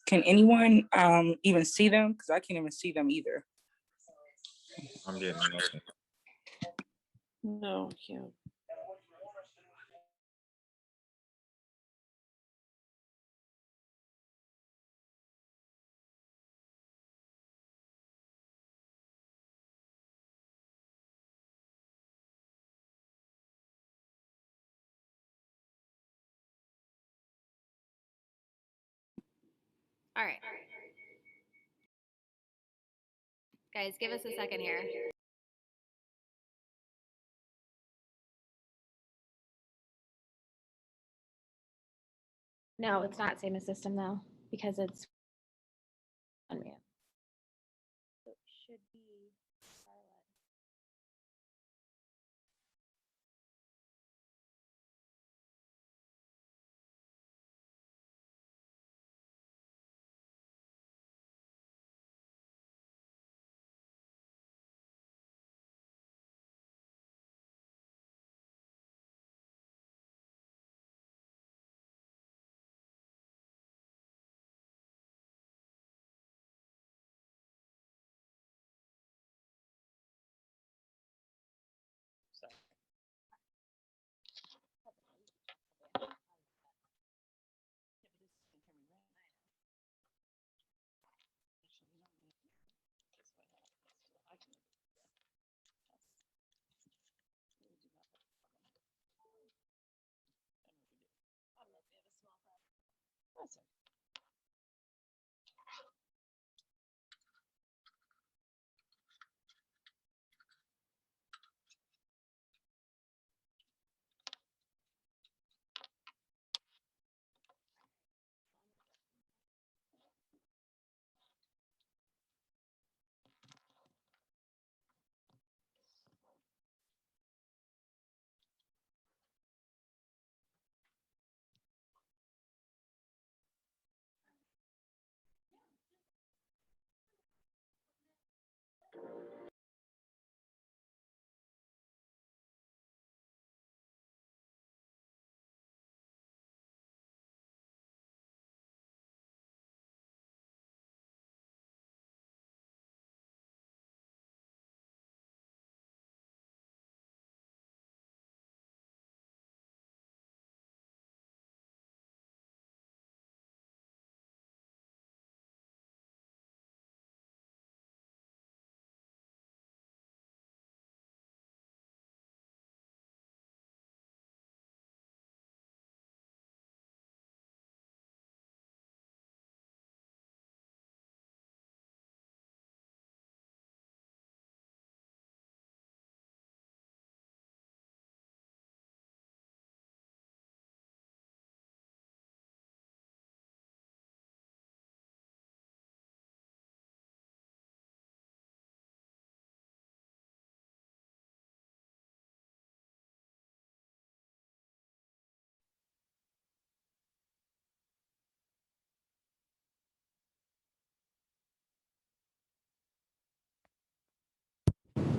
Can anyone even see them? Because I can't even see them either. I'm getting nothing. No, yeah. All right. Guys, give us a second here. No, it's not same as system though, because it's unmute. So it should be Charlotte.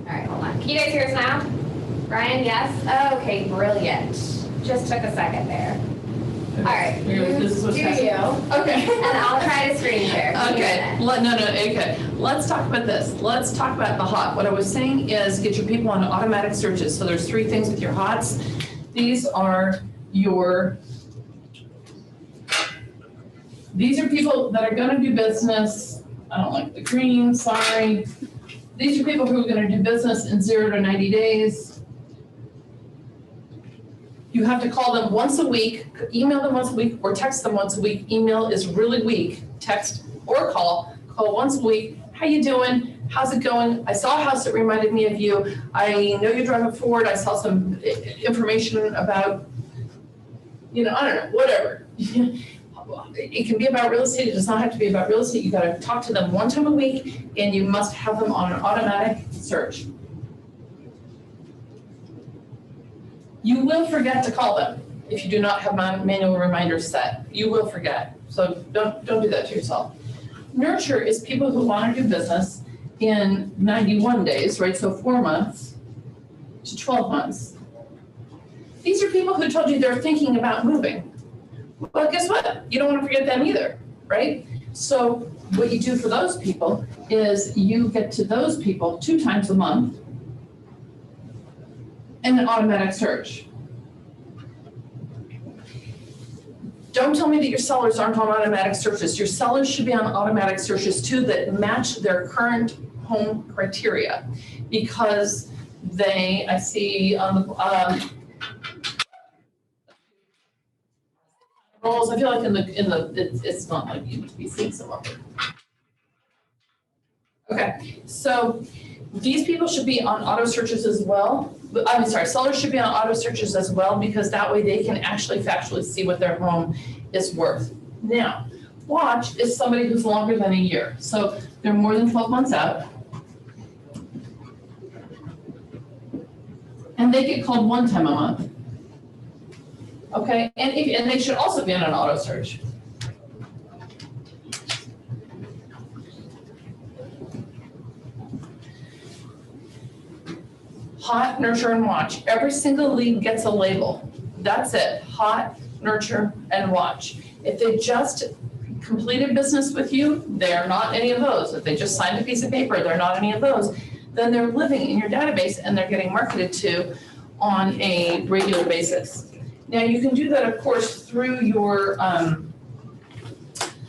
All right, hold on. Can you guys hear us now? Brian, yes? Okay, brilliant. Just took a second there. All right. This is what's Do happening. you? Okay. And I'll try to screen share. Okay, okay. Let's talk about this. Let's talk about the hot. What I was saying is get your people on automatic searches. So there's 3 things with your hots. These are people that are gonna do business. I don't like the green, sorry. These are people who are gonna do business in 0 to 90 days. You have to call them once a week, email them once a week, or text them once a week. Email is really weak. Text or call once a week. How you doing? How's it going? I saw a house that reminded me of you. I know you're driving forward. I saw some information about, I don't know, whatever. It can be about real estate. It does not have to be about real estate. You got to talk to them 1 time a week, and you must have them on an automatic search. You will forget to call them if you do not have manual reminders set. You will forget. So don't do that to yourself. Nurture is people who want to do business in 91 days, right? So 4 months to 12 months. These are people who told you they're thinking about moving. Well, guess what? You don't want to forget them either, right? So what you do for those people is you get to those people 2 times a month and an automatic search. Don't tell me that your sellers aren't on automatic searches. Your sellers should be on automatic searches too that match their current home criteria, because I see on the roles, I feel like it's not like you to be seeing some of it. Okay, so these people should be on auto searches as well. Sellers should be on auto searches as well, because that way they can actually factually see what their home is worth. Now, watch is somebody who's longer than a year. So they're more than 12 months out. And they get called 1 time a month. Okay, and they should also be on an auto search. Hot, nurture, and watch. Every single lead gets a label. That's it. Hot, nurture, and watch. If they just completed business with you, they're not any of those. If they just signed a piece of paper, they're not any of those. Then they're living in your database and they're getting marketed to on a regular basis. Now you can do that, of course, through your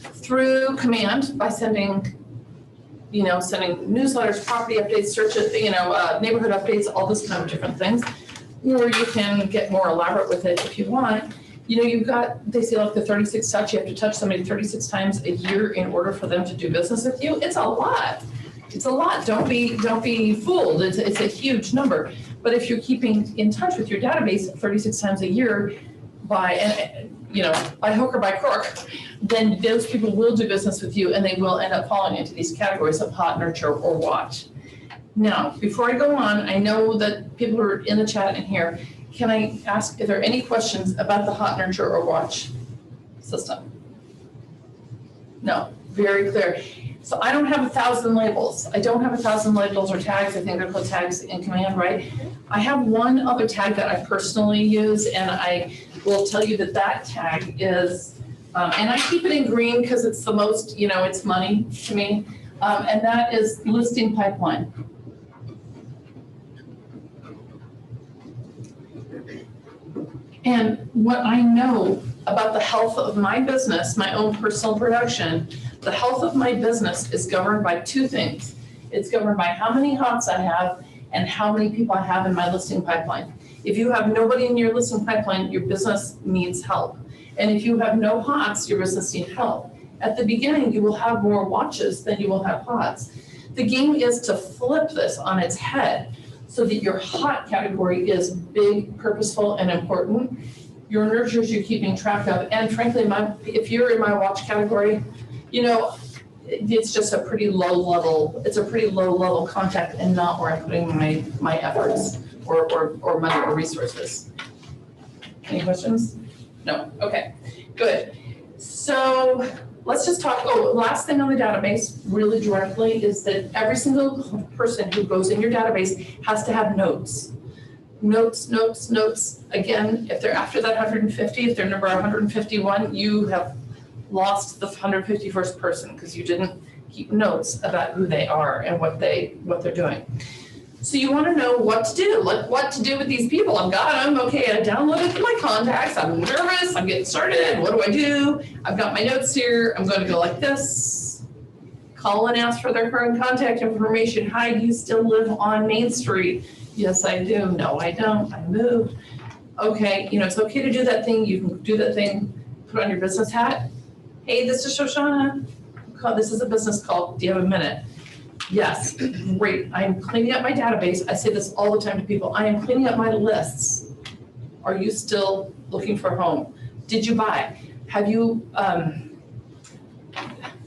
through command by sending newsletters, property updates, searches, neighborhood updates, all this kind of different things. Or you can get more elaborate with it if you want. They say like the 36 touch, you have to touch somebody 36 times a year in order for them to do business with you. It's a lot. It's a lot. Don't be fooled. It's a huge number. But if you're keeping in touch with your database 36 times a year by hook or by crook, then those people will do business with you and they will end up falling into these categories of hot, nurture, or watch. Now, before I go on, I know that people are in the chat in here. Can I ask if there are any questions about the hot, nurture, or watch system? No, very clear. So I don't have 1,000 labels. I don't have 1,000 labels or tags. I think they're called tags in command, right? I have one other tag that I personally use, and I will tell you that tag is, and I keep it in green because it's the most, it's money to me, and that is listing pipeline. And what I know about the health of my business, my own personal production, the health of my business is governed by 2 things. It's governed by how many hots I have and how many people I have in my listing pipeline. If you have nobody in your listing pipeline, your business needs help. And if you have no hots, your business needs help. At the beginning, you will have more watches than you will have hots. The game is to flip this on its head so that your hot category is big, purposeful, and important. Your nurtures you're keeping track of. And frankly, if you're in my watch category, it's just a pretty low level contact and not where I'm putting my efforts or money or resources. Any questions? No, okay, good. So let's just talk, last thing on the database really directly is that every single person who goes in your database has to have notes. Notes, notes, notes. Again, if they're after that 150, if they're number 151, you have lost the 151st person because you didn't keep notes about who they are and what they're doing. So you want to know what to do, like what to do with these people. I've got them, okay, I downloaded my contacts, I'm nervous, I'm getting started, what do I do? I've got my notes here, I'm going to go like this. Call and ask for their current contact information. Hi, do you still live on Main Street? Yes, I do. No, I don't, I moved. Okay, it's okay to do that thing, you can do that thing, put on your business hat. Hey, this is Shoshana. This is a business call, do you have a minute? Yes, great. I am cleaning up my database. I say this all the time to people. I am cleaning up my lists. Are you still looking for a home? Did you buy? Have you,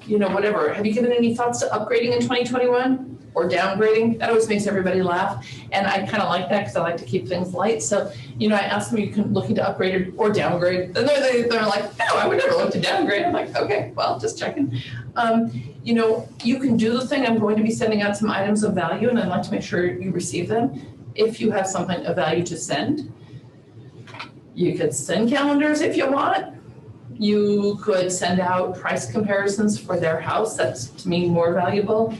whatever. Have you given any thoughts to upgrading in 2021 or downgrading? That always makes everybody laugh. And I kind of like that because I like to keep things light. So, I asked them, you can looking to upgrade or downgrade. And they're like, no, I would never look to downgrade. I'm like, okay, well, just checking. You can do the thing. I'm going to be sending out some items of value and I'd like to make sure you receive them. If you have something of value to send, you could send calendars if you want. You could send out price comparisons for their house. That's to me more valuable.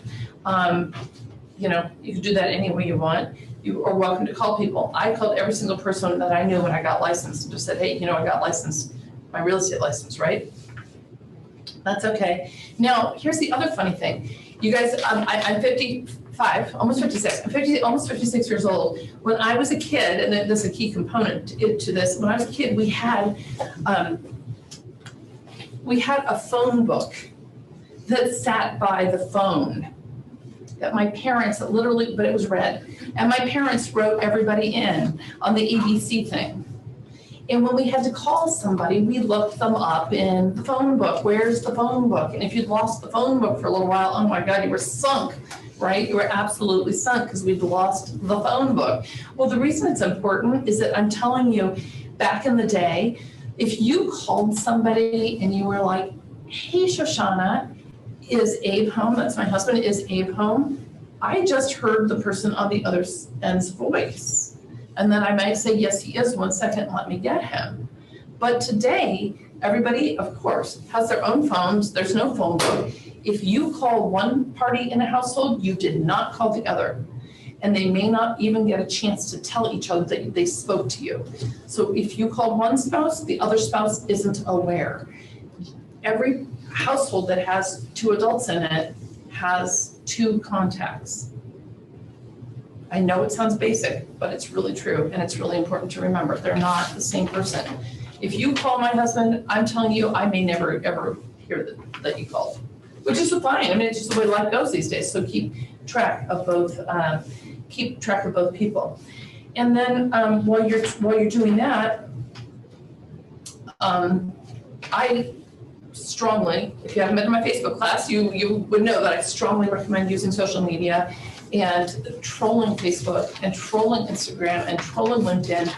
You could do that any way you want. You are welcome to call people. I called every single person that I knew when I got licensed and just said, hey, I got licensed, my real estate license, right? That's okay. Now, here's the other funny thing. You guys, I'm 55, almost 56. I'm almost 56 years old. When I was a kid, and this is a key component to this, when I was a kid, we had a phone book that sat by the phone that my parents literally, but it was red. And my parents wrote everybody in on the ABC thing. And when we had to call somebody, we looked them up in the phone book. Where's the phone book? And if you'd lost the phone book for a little while, oh my God, you were sunk, right? You were absolutely sunk because we'd lost the phone book. Well, the reason it's important is that I'm telling you, back in the day, if you called somebody and you were like, hey, Shoshana, is Abe home? That's my husband. Is Abe home? I just heard the person on the other end's voice. And then I might say, yes, he is. 1 second, let me get him. But today, everybody, of course, has their own phones. There's no phone book. If you call one party in a household, you did not call the other. And they may not even get a chance to tell each other that they spoke to you. So if you call one spouse, the other spouse isn't aware. Every household that has 2 adults in it has 2 contacts. I know it sounds basic, but it's really true, and it's really important to remember. They're not the same person. If you call my husband, I'm telling you, I may never, ever hear that you called, which is fine. I mean, it's just the way life goes these days. So keep track of both people. And then while you're doing that, I strongly, if you haven't been to my Facebook class, you would know that I strongly recommend using social media and trolling Facebook and trolling Instagram and trolling LinkedIn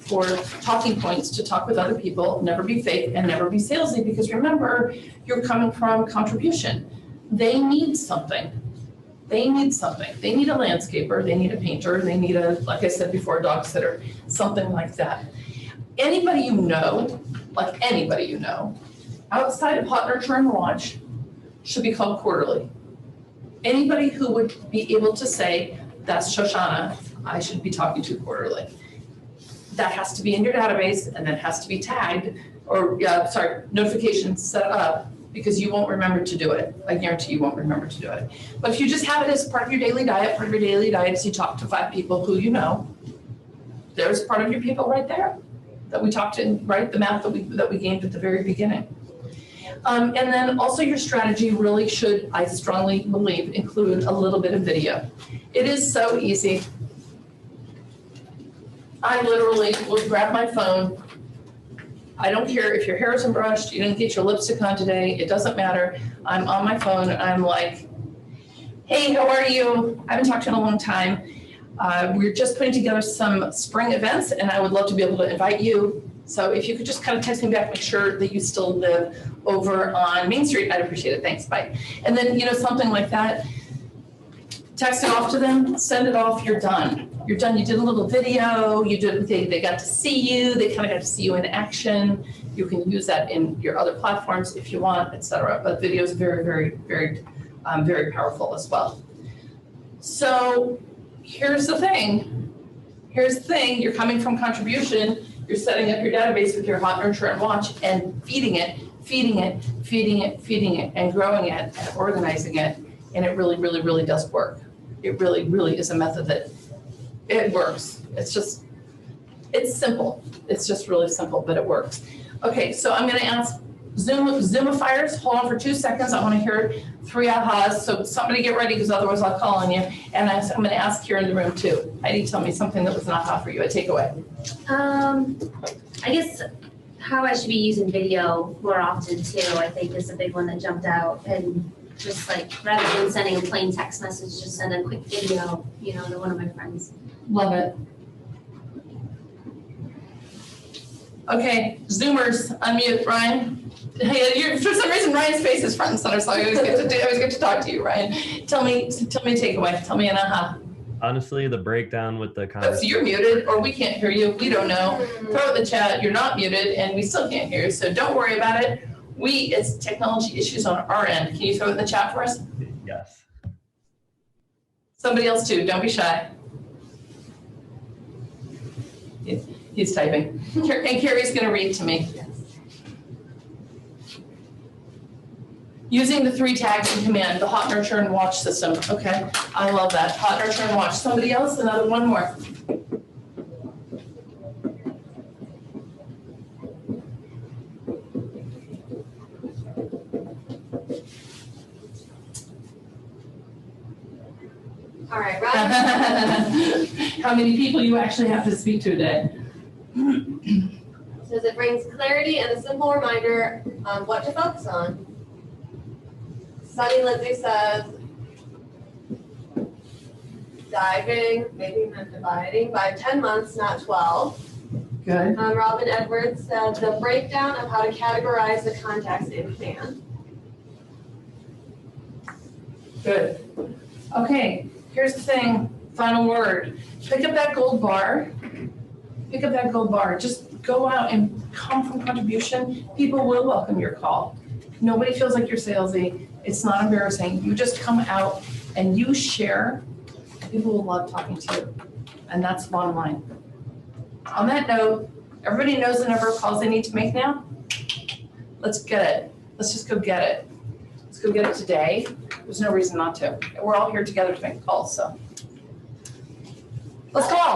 for talking points to talk with other people. Never be fake and never be salesy, because remember, you're coming from contribution. They need something. They need something. They need a landscaper, they need a painter, they need like I said before, a dog sitter, something like that. Anybody you know, outside of Hot Nurture and Launch should be called quarterly. Anybody who would be able to say, that's Shoshana, I should be talking to quarterly. That has to be in your database and then has to be tagged or, notifications set up, because you won't remember to do it. I guarantee you won't remember to do it. But if you just have it as part of your daily diet, is you talk to 5 people who you know, there's part of your people right there that we talked in, right? The math that we gained at the very beginning. And then also your strategy really should, I strongly believe, include a little bit of video. It is so easy. I literally will grab my phone. I don't care if your hair isn't brushed, you didn't get your lipstick on today, it doesn't matter. I'm on my phone and I'm like, hey, how are you? I haven't talked to you in a long time. We're just putting together some spring events and I would love to be able to invite you. So if you could just kind of text me back, make sure that you still live over on Main Street, I'd appreciate it. Thanks, bye. And then, something like that. text it off to them, send it off, you're done. You're done, you did a little video, they got to see you, they kind of got to see you in action. You can use that in your other platforms if you want, etc. But video is very, very, very, very powerful as well. So here's the thing. You're coming from contribution, you're setting up your database with your Hot Nurture and Watch and feeding it, and growing it and organizing it. And it really, really, really does work. It really, really is a method that it works. It's simple. It's just really simple, but it works. Okay, so I'm gonna ask Zoomifiers, hold on for 2 seconds. I wanna hear 3 ahas. So somebody get ready, because otherwise I'll call on you. And I'm gonna ask here in the room too. Heidi, tell me something that was an aha for you, a takeaway. I guess how I should be using video more often too, I think is a big one that jumped out. And just like, rather than sending a plain text message, just send a quick video, to one of my friends. Love it. Okay, Zoomers, unmute Ryan. Hey, for some reason Ryan's face is front and center, so I always get to talk to you, Ryan. Tell me a takeaway. Tell me an aha. Honestly, the breakdown with the So you're muted, or we can't hear you. We don't know. Throw it in the chat. You're not muted, and we still can't hear you. So don't worry about it. It's technology issues on our end. Can you throw it in the chat for us? Yes. Somebody else too. Don't be shy. He's typing. And Carrie's going to read to me. Using the 3 tags in command, the Hot Nurture and Watch system. Okay, I love that. Hot Nurture and Watch. Somebody else? One more. All right, Ryan. How many people you actually have to speak to a day? Says it brings clarity and a simple reminder on what to focus on. Sunny Lindsay says, diving, maybe even dividing, by 10 months, not 12. Good. Robin Edwards said the breakdown of how to categorize the contacts in command. Good. Okay, here's the thing, final word. Pick up that gold bar. Pick up that gold bar. Just go out and come from contribution. People will welcome your call. Nobody feels like you're salesy. It's not embarrassing. You just come out and you share. People will love talking to you. And that's the bottom line. On that note, everybody knows the number of calls they need to make now? Let's get it. Let's just go get it. Let's go get it today. There's no reason not to. We're all here together to make calls, so. Let's call.